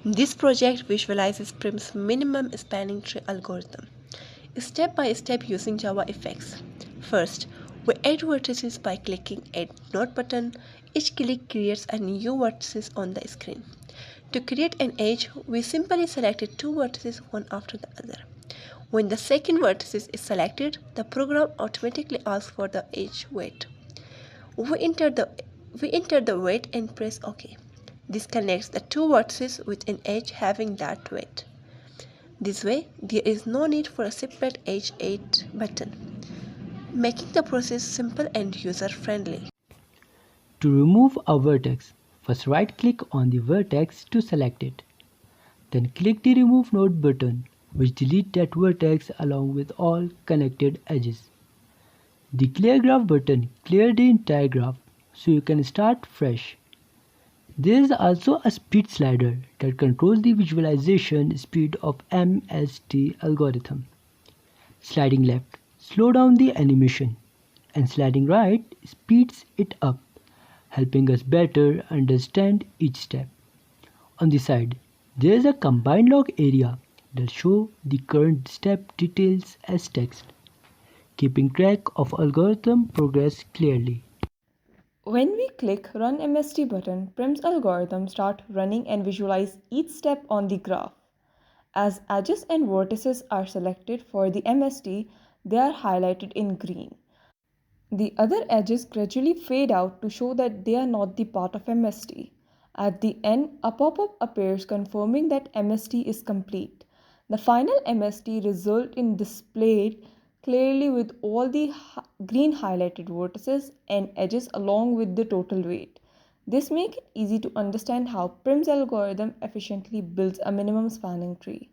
This project visualizes Prim's minimum spanning tree algorithm, step by step using JavaFX. First, we add vertices by clicking Add Node button. Each click creates a new vertices on the screen. To create an edge, we simply selected two vertices one after the other. When the second vertex is selected, the program automatically asks for the edge weight. We enter the weight and press OK. This connects the two vertices with an edge having that weight. This way, there is no need for a separate edge add button, making the process simple and user-friendly. To remove a vertex, first right-click on the vertex to select it. Then click the Remove Node button, which deletes that vertex along with all connected edges. The Clear Graph button clears the entire graph, so you can start fresh. There is also a speed slider that controls the visualization speed of MST algorithm. Sliding left slows down the animation, and sliding right speeds it up, helping us better understand each step. On the side, there is a combined log area that shows the current step details as text, keeping track of algorithm progress clearly. When we click Run MST button, Prim's algorithm starts running and visualize each step on the graph. As edges and vertices are selected for the MST, they are highlighted in green. The other edges gradually fade out to show that they are not the part of MST. At the end, a pop-up appears confirming that MST is complete. The final MST result is displayed clearly with all the green highlighted vertices and edges along with the total weight. This makes it easy to understand how Prim's algorithm efficiently builds a minimum spanning tree.